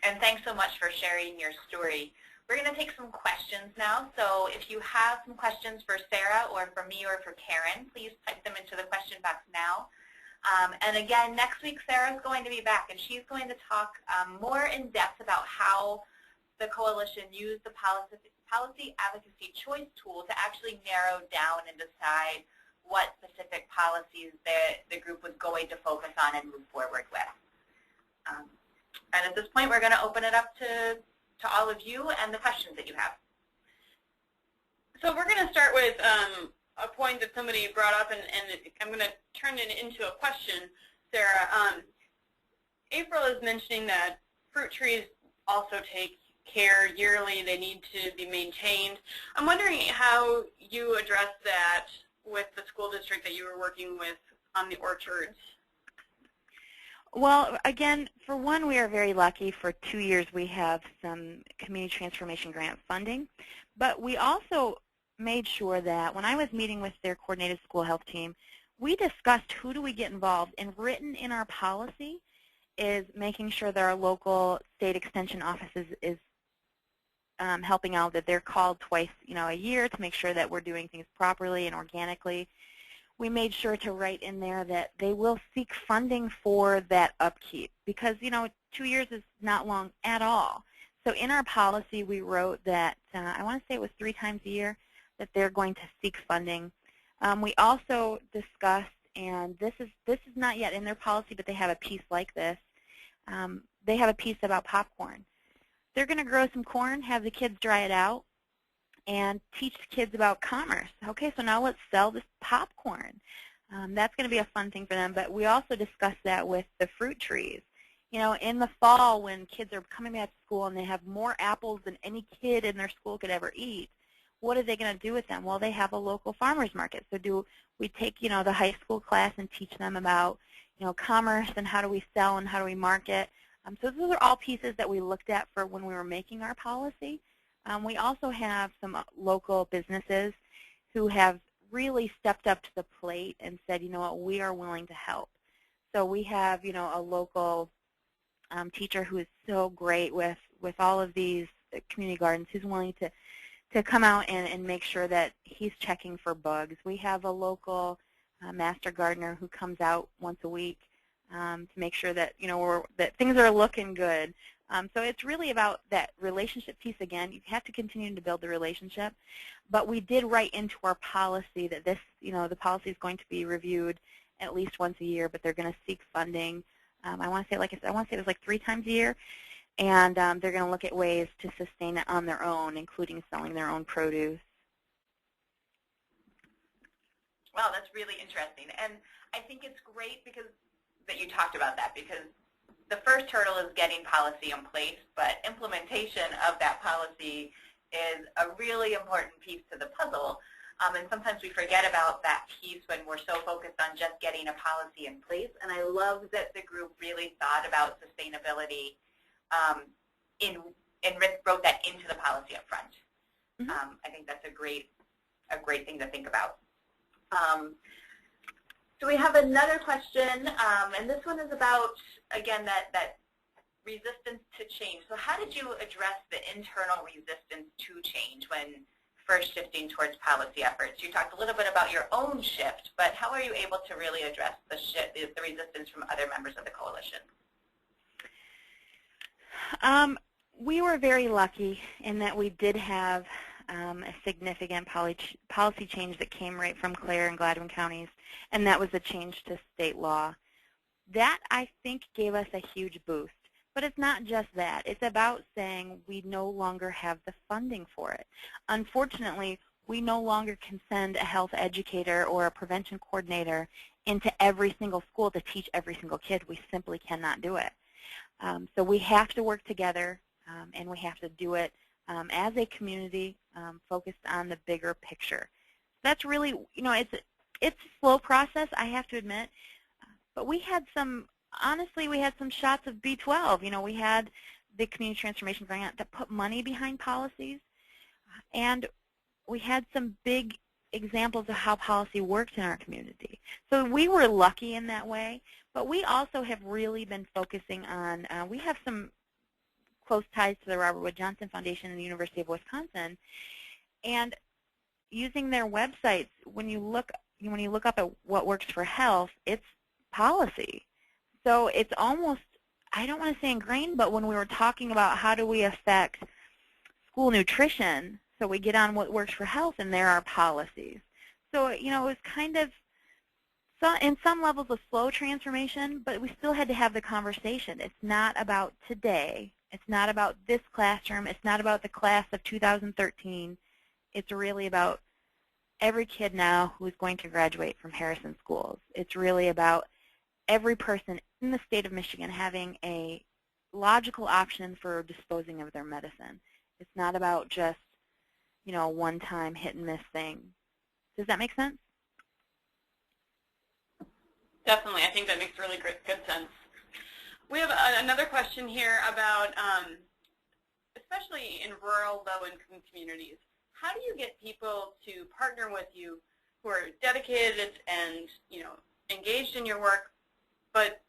And thanks so much for sharing your story. We're going to take some questions now. So if you have some questions for Sarah or for me or for Karen, please type them into the question box now. And again, next week Sarah's going to be back, and she's going to talk more in depth about how the coalition used the policy advocacy choice tool to actually narrow down and decide what specific policies the group was going to focus on and move forward with. And at this point, we're going to open it up to all of you and the questions that you have. So we're going to start with a point that somebody brought up, and I'm going to turn it into a question, Sarah. April is mentioning that fruit trees also take care yearly. They need to be maintained. I'm wondering how you address that with the school district that you were working with on the orchards. Well, again, for one, we are very lucky. For 2 years, we have some community transformation grant funding. But we also made sure that when I was meeting with their coordinated school health team, we discussed who do we get involved. And written in our policy is making sure that our local state extension offices is helping out, that they're called twice a year to make sure that we're doing things properly and organically. We made sure to write in there that they will seek funding for that upkeep because, 2 years is not long at all. So in our policy, we wrote that, I want to say it was 3 times a year, that they're going to seek funding. We also discussed, and this is not yet in their policy, but they have a piece like this. They have a piece about popcorn. They're going to grow some corn, have the kids dry it out, and teach the kids about commerce. Okay, so now let's sell this popcorn. That's going to be a fun thing for them. But we also discussed that with the fruit trees. You know, in the fall when kids are coming back to school and they have more apples than any kid in their school could ever eat, what are they going to do with them? Well, they have a local farmers market. So do we take, you know, the high school class and teach them about, you know, commerce and how do we sell and how do we market? So those are all pieces that we looked at for when we were making our policy. We also have some local businesses who have really stepped up to the plate and said, you know what, we are willing to help. So we have, you know, a local teacher who is so great with all of these community gardens, who's willing to come out and make sure that he's checking for bugs. We have a local master gardener who comes out once a week to make sure that, you know, that things are looking good. So it's really about that relationship piece again. You have to continue to build the relationship. But we did write into our policy that this, you know, the policy is going to be reviewed at least once a year, but they're going to seek funding. I want to say, like I said, I want to say it was like 3 times a year. And they're going to look at ways to sustain it on their own, including selling their own produce. Wow, that's really interesting. And I think it's great because that you talked about that, because the first hurdle is getting policy in place, but implementation of that policy is a really important piece to the puzzle. And sometimes we forget about that piece when we're so focused on just getting a policy in place. And I love that the group really thought about sustainability and wrote that into the policy up front. Mm-hmm. I think that's a great thing to think about. So we have another question, and this one is about, again, that resistance to change. So how did you address the internal resistance to change when first shifting towards policy efforts? You talked a little bit about your own shift, but how are you able to really address the resistance from other members of the coalition? We were very lucky in that we did have a significant policy change that came right from Clare and Gladwin counties, and that was a change to state law. That, I think, gave us a huge boost. But it's not just that. It's about saying we no longer have the funding for it. Unfortunately, we no longer can send a health educator or a prevention coordinator into every single school to teach every single kid. We simply cannot do it. So we have to work together, and we have to do it as a community focused on the bigger picture. That's really, you know, it's a slow process, I have to admit, but we had some, honestly, we had some shots of B12. You know, we had the community transformation grant that put money behind policies, and we had some big examples of how policy works in our community. So we were lucky in that way, but we also have really been focusing on, we have some close ties to the Robert Wood Johnson Foundation and the University of Wisconsin, and using their websites, when you look up at what works for health, it's policy. So it's almost, I don't want to say ingrained, but when we were talking about how do we affect school nutrition, so we get on what works for health, and there are policies. So, you know, it was kind of, in some levels, a slow transformation, but we still had to have the conversation. It's not about today. It's not about this classroom. It's not about the class of 2013. It's really about every kid now who is going to graduate from Harrison schools. It's really about every person in the state of Michigan having a logical option for disposing of their medicine. It's not about just, you know, a one-time hit-and-miss thing. Does that make sense? Definitely. I think that makes really good sense. We have another question here about, especially in rural, low-income communities, how do you get people to partner with you who are dedicated and, you know, engaged in your work, but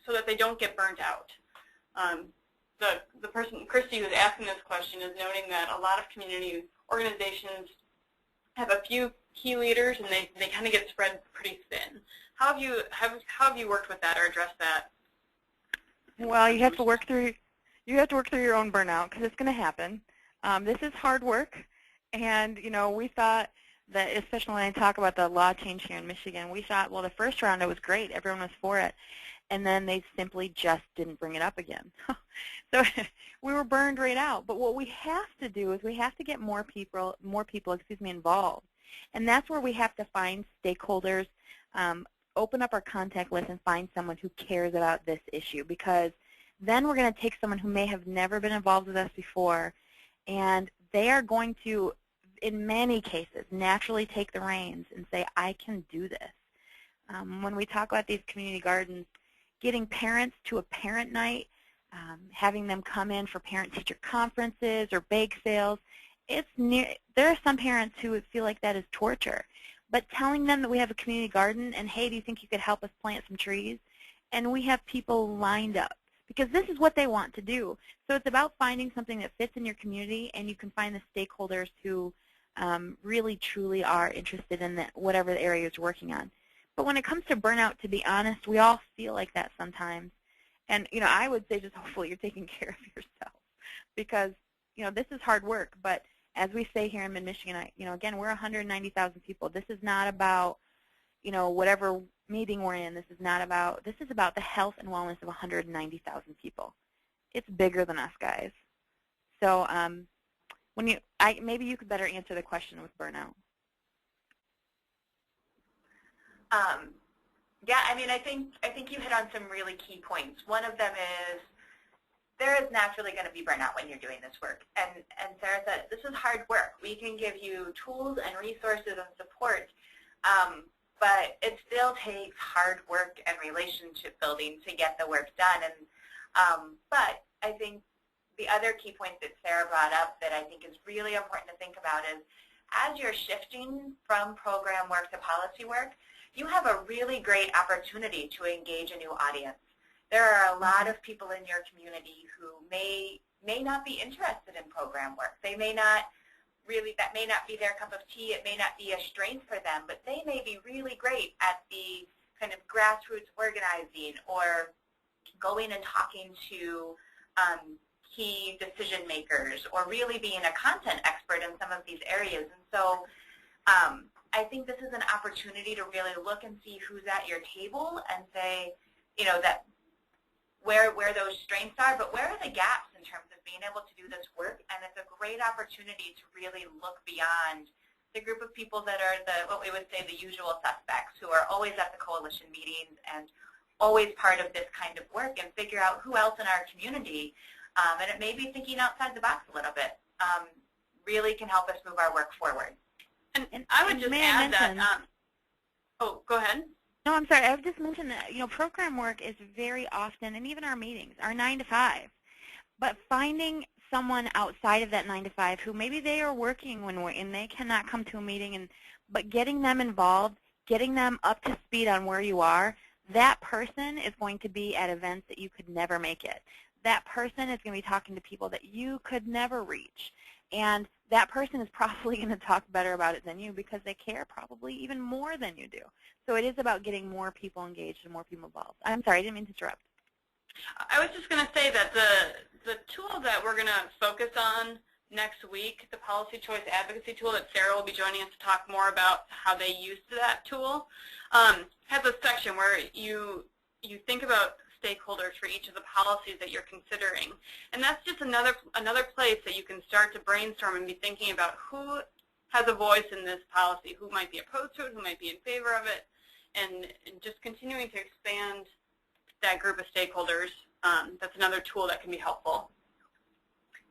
so that they don't get burnt out? The person, Christy, who's asking this question, is noting that a lot of community organizations have a few key leaders, and they kind of get spread pretty thin. How have you worked with that or addressed that? Well, you have to work through your own burnout, because it's going to happen. This is hard work, and you know, we thought that, especially when I talk about the law change here in Michigan, we thought, well, the first round it was great, everyone was for it, and then they simply just didn't bring it up again. So we were burned right out. But what we have to do is we have to get more people involved, and that's where we have to find stakeholders, open up our contact list, and find someone who cares about this issue, because Then we're going to take someone who may have never been involved with us before, and they are going to, in many cases, naturally take the reins and say, I can do this. When we talk about these community gardens, getting parents to a parent night, having them come in for parent-teacher conferences or bake sales, there are some parents who would feel like that is torture. But telling them that we have a community garden and, hey, do you think you could help us plant some trees? And we have people lined up because this is what they want to do. So it's about finding something that fits in your community, and you can find the stakeholders who really, truly are interested in whatever the area you're working on. But when it comes to burnout, to be honest, we all feel like that sometimes. And, I would say just hopefully you're taking care of yourself because, this is hard work. But as we say here in Mid-Michigan, again, we're 190,000 people. This is not about, whatever meeting we're in. This is about the health and wellness of 190,000 people. It's bigger than us, guys. So maybe you could better answer the question with burnout. Yeah, I think you hit on some really key points. One of them is there is naturally going to be burnout when you're doing this work. And Sarah said, this is hard work. We can give you tools and resources and support, but it still takes hard work and relationship building to get the work done. And but I think the other key point that Sarah brought up that I think is really important to think about is as you're shifting from program work to policy work, you have a really great opportunity to engage a new audience. There are a lot of people in your community who may not be interested in program work. They may not really, that may not be their cup of tea. It may not be a strength for them, but they may be really great at the kind of grassroots organizing or going and talking to key decision makers or really being a content expert in some of these areas. And so I think this is an opportunity to really look and see who's at your table and say, that where those strengths are, but where are the gaps in terms of being able to do this work? And it's a great opportunity to really look beyond the group of people that are what we would say the usual suspects, who are always at the coalition meetings and always part of this kind of work, and figure out who else in our community, and it may be thinking outside the box a little bit, really can help us move our work forward. And I would just add that, oh, go ahead. No, I'm sorry. I would just mention that, program work is very often, and even our meetings, are 9 to 5. But finding someone outside of that 9 to 5 who maybe they are working and they cannot come to a meeting, but getting them involved, getting them up to speed on where you are, that person is going to be at events that you could never make it. That person is going to be talking to people that you could never reach. And that person is probably going to talk better about it than you because they care probably even more than you do. So it is about getting more people engaged and more people involved. I'm sorry, I didn't mean to interrupt. I was just going to say that the tool that we're going to focus on next week, the Policy Choice Advocacy tool that Sarah will be joining us to talk more about how they use that tool, has a section where you think about stakeholders for each of the policies that you're considering. And that's just another place that you can start to brainstorm and be thinking about who has a voice in this policy, who might be opposed to it, who might be in favor of it, and just continuing to expand that group of stakeholders. That's another tool that can be helpful.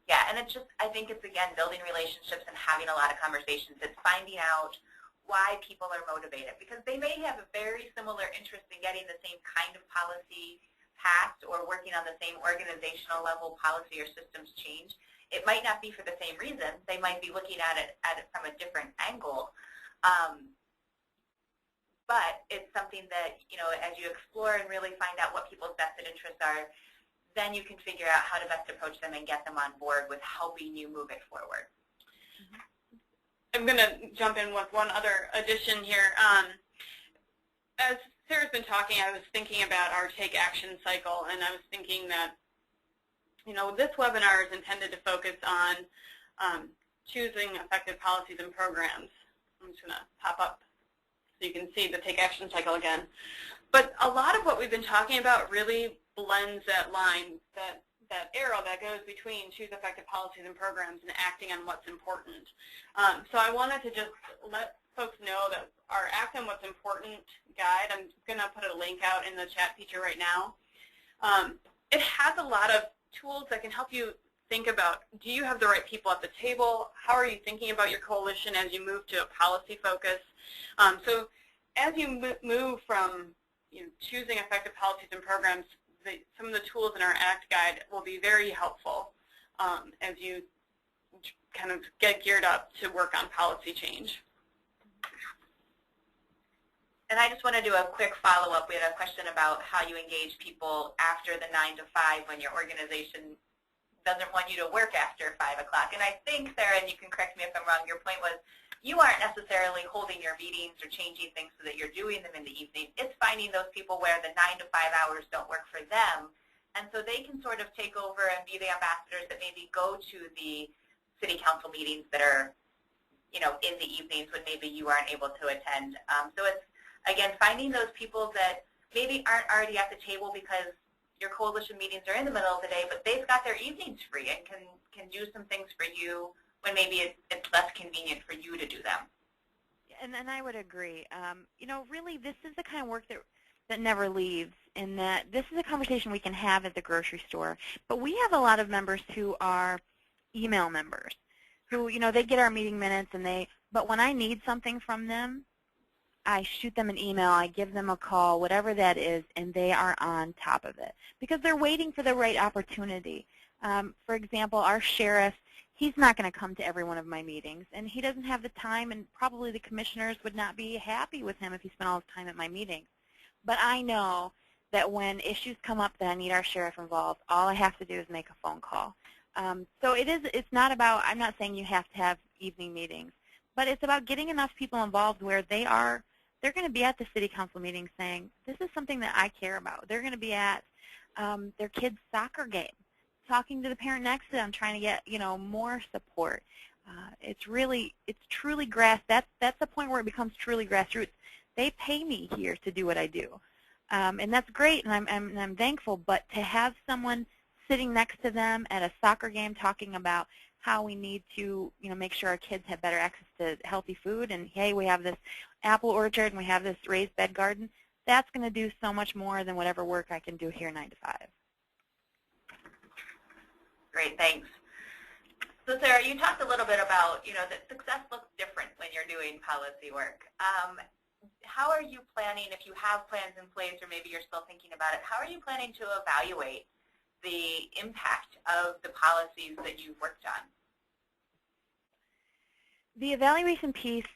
Yeah, and it's just, I think it's, again, building relationships and having a lot of conversations. It's finding out why people are motivated, because they may have a very similar interest in getting the same kind of policy passed or working on the same organizational level policy or systems change. It might not be for the same reason. They might be looking at it from a different angle. But it's something that, as you explore and really find out what people's vested interests are, then you can figure out how to best approach them and get them on board with helping you move it forward. I'm going to jump in with one other addition here. As Sarah's been talking, I was thinking about our Take Action cycle, and I was thinking that, this webinar is intended to focus on choosing effective policies and programs. I'm just going to pop up so you can see the Take Action cycle again. But a lot of what we've been talking about really blends that line, that arrow that goes between choose effective policies and programs and acting on what's important. So I wanted to just let folks know that our Act on What's Important guide, I'm going to put a link out in the chat feature right now. it has a lot of tools that can help you think about, do you have the right people at the table? How are you thinking about your coalition as you move to a policy focus? So as you move from choosing effective policies and programs, some of the tools in our ACT guide will be very helpful as you kind of get geared up to work on policy change. And I just want to do a quick follow-up. We had a question about how you engage people after the 9 to 5 when your organization doesn't want you to work after 5 o'clock. And I think, Sarah, and you can correct me if I'm wrong, your point was you aren't necessarily holding your meetings or changing things so that you're doing them in the evening. It's finding those people where the 9 to 5 hours don't work for them. And so they can sort of take over and be the ambassadors that maybe go to the city council meetings that are, in the evenings when maybe you aren't able to attend. So it's, again, finding those people that maybe aren't already at the table because your coalition meetings are in the middle of the day, but they've got their evenings free and can do some things for you when maybe it's less convenient for you to do them. And I would agree. Really, this is the kind of work that never leaves, in that this is a conversation we can have at the grocery store. But we have a lot of members who are email members, who, they get our meeting minutes, but when I need something from them, I shoot them an email, I give them a call, whatever that is, and they are on top of it because they're waiting for the right opportunity. For example, our sheriff, he's not going to come to every one of my meetings, and he doesn't have the time, and probably the commissioners would not be happy with him if he spent all his time at my meetings. But I know that when issues come up that I need our sheriff involved, all I have to do is make a phone call. So it's not about, I'm not saying you have to have evening meetings, but it's about getting enough people involved where they're going to be at the city council meeting saying, this is something that I care about. They're going to be at their kid's soccer game, talking to the parent next to them, trying to get more support. It's truly that's the point where it becomes truly grassroots. They pay me here to do what I do, and that's great, and I'm thankful. But to have someone sitting next to them at a soccer game talking about how we need to make sure our kids have better access to healthy food, and hey, we have this apple orchard and we have this raised bed garden, that's going to do so much more than whatever work I can do here 9 to 5. Great, thanks. So Sarah, you talked a little bit about, that success looks different when you're doing policy work. How are you planning, if you have plans in place or maybe you're still thinking about it, how are you planning to evaluate the impact of the policies that you've worked on? The evaluation piece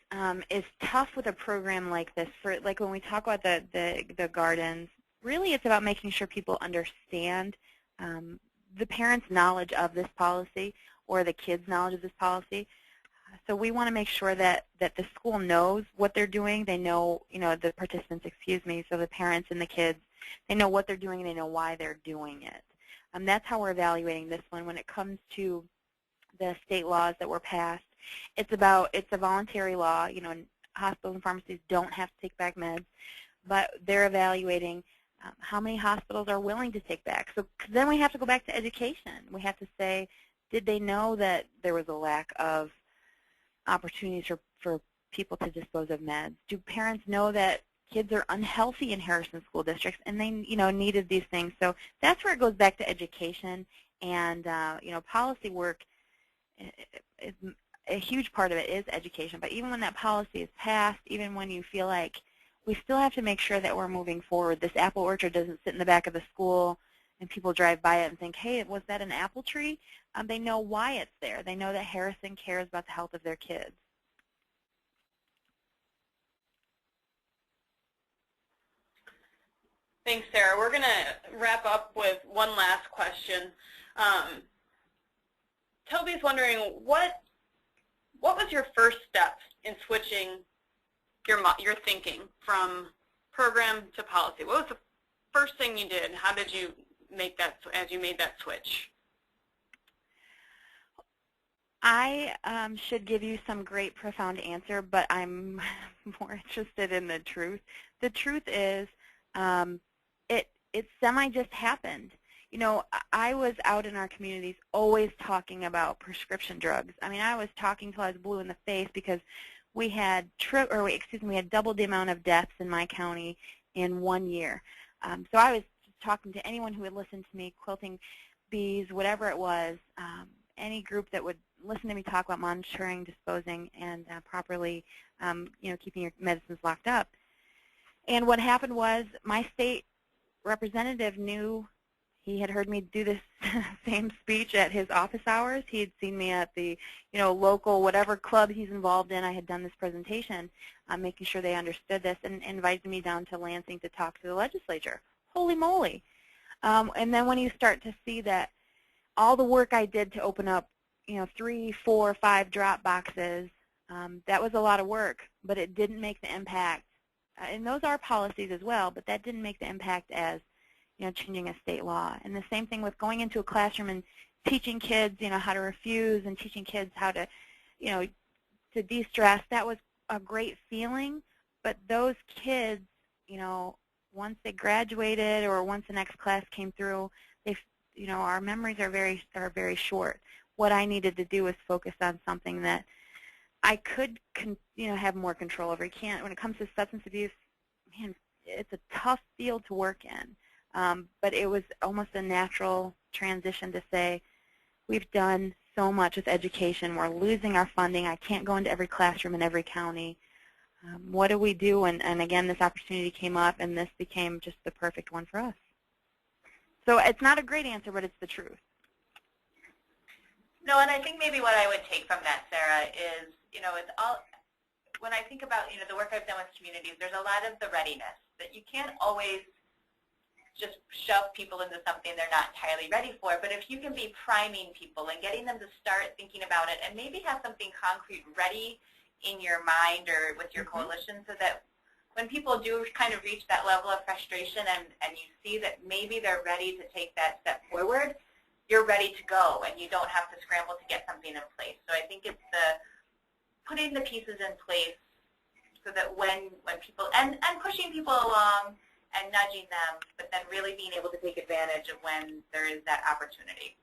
is tough with a program like this. Like when we talk about the gardens, really it's about making sure people understand the parents' knowledge of this policy or the kids' knowledge of this policy. So we want to make sure that the school knows what they're doing. They know, the participants, so the parents and the kids, they know what they're doing and they know why they're doing it. That's how we're evaluating this one. When it comes to the state laws that were passed, it's a voluntary law. Hospitals and pharmacies don't have to take back meds, but they're evaluating how many hospitals are willing to take back. So then we have to go back to education. We have to say, did they know that there was a lack of opportunities for people to dispose of meds? Do parents know that kids are unhealthy in Harrison school districts and they needed these things? So that's where it goes back to education, and policy work is a huge part of it is education. But even when that policy is passed, even when you feel like we still have to make sure that we're moving forward, this apple orchard doesn't sit in the back of the school and people drive by it and think, hey, was that an apple tree? They know why it's there. They know that Harrison cares about the health of their kids. Thanks, Sarah. We're going to wrap up with one last question. Toby's wondering, what was your first step in switching your thinking from program to policy? What was the first thing you did? How did you make that, as you made that switch? I should give you some great profound answer, but I'm more interested in the truth. The truth is, it semi just happened. I was out in our communities always talking about prescription drugs. I mean, I was talking till I was blue in the face because we had we had double the amount of deaths in my county in 1 year. So I was just talking to anyone who would listen to me, quilting bees, whatever it was, any group that would listen to me talk about monitoring, disposing, and properly keeping your medicines locked up. And what happened was my state representative knew. He had heard me do this same speech at his office hours. He had seen me at the local whatever club he's involved in. I had done this presentation, making sure they understood this, and invited me down to Lansing to talk to the legislature. Holy moly. And then when you start to see that all the work I did to open up 3, 4, 5 drop boxes, that was a lot of work, but it didn't make the impact. And those are policies as well, but that didn't make the impact as changing a state law. And the same thing with going into a classroom and teaching kids, how to refuse, and teaching kids how to, to de-stress. That was a great feeling. But those kids, once they graduated or once the next class came through, they, our memories are very short. What I needed to do was focus on something that I could, have more control over. You can't, when it comes to substance abuse, man, it's a tough field to work in. But it was almost a natural transition to say, we've done so much with education. We're losing our funding. I can't go into every classroom in every county. What do we do? And again, this opportunity came up, and this became just the perfect one for us. So it's not a great answer, but it's the truth. No, and I think maybe what I would take from that, Sarah, is, it's all, when I think about, the work I've done with communities, there's a lot of the readiness that you can't always just shove people into something they're not entirely ready for. But if you can be priming people and getting them to start thinking about it, and maybe have something concrete ready in your mind or with your coalition, so that when people do kind of reach that level of frustration and you see that maybe they're ready to take that step forward, you're ready to go and you don't have to scramble to get something in place. So I think it's the putting the pieces in place so that when people, and pushing people along and nudging them, but then really being able to take advantage of when there is that opportunity.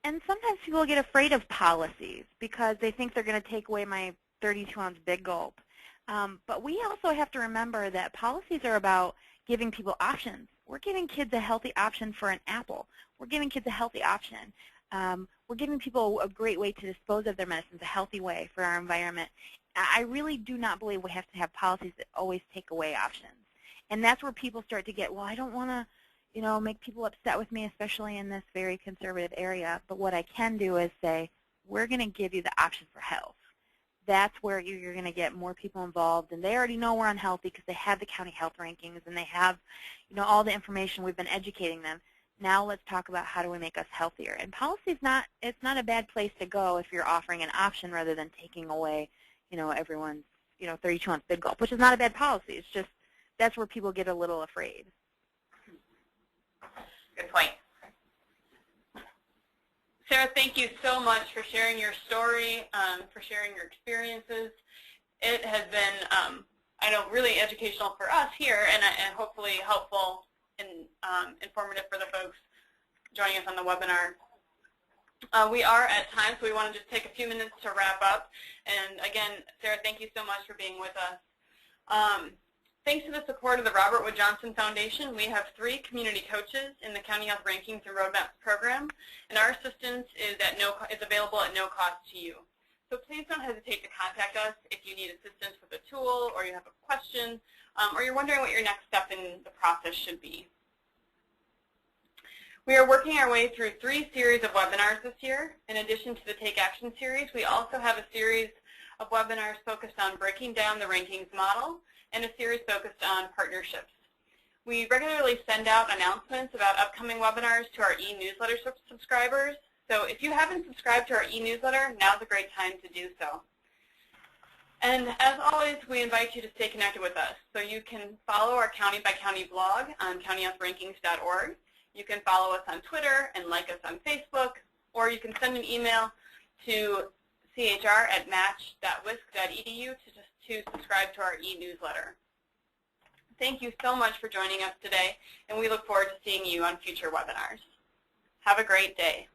And sometimes people get afraid of policies because they think they're going to take away my 32-ounce Big Gulp. But we also have to remember that policies are about giving people options. We're giving kids a healthy option for an apple. We're giving kids a healthy option. We're giving people a great way to dispose of their medicines, a healthy way for our environment. I really do not believe we have to have policies that always take away options. And that's where people start to get, well, I don't want to, make people upset with me, especially in this very conservative area. But what I can do is say, we're going to give you the option for health. That's where you're going to get more people involved. And they already know we're unhealthy because they have the county health rankings and they have, all the information. We've been educating them. Now let's talk about how do we make us healthier. And policy is not a bad place to go if you're offering an option rather than taking away, everyone's, 32-ounce Big Gulp, which is not a bad policy. It's just that's where people get a little afraid. Good point. Sarah, thank you so much for sharing your story, for sharing your experiences. It has been, I know, really educational for us here, and hopefully helpful and informative for the folks joining us on the webinar. We are at time, so we want to just take a few minutes to wrap up. And again, Sarah, thank you so much for being with us. Thanks to the support of the Robert Wood Johnson Foundation, we have 3 community coaches in the County Health Rankings and Roadmaps program, and our assistance is available at no cost to you. So please don't hesitate to contact us if you need assistance with a tool, or you have a question, or you're wondering what your next step in the process should be. We are working our way through 3 series of webinars this year. In addition to the Take Action series, we also have a series of webinars focused on breaking down the rankings model, and a series focused on partnerships. We regularly send out announcements about upcoming webinars to our e-newsletter subscribers. So if you haven't subscribed to our e-newsletter, now's a great time to do so. And as always, we invite you to stay connected with us. So you can follow our County by County blog on countyhealthrankings.org. You can follow us on Twitter and like us on Facebook, or you can send an email to chr@match.wisc.edu to subscribe to our e-newsletter. Thank you so much for joining us today, and we look forward to seeing you on future webinars. Have a great day.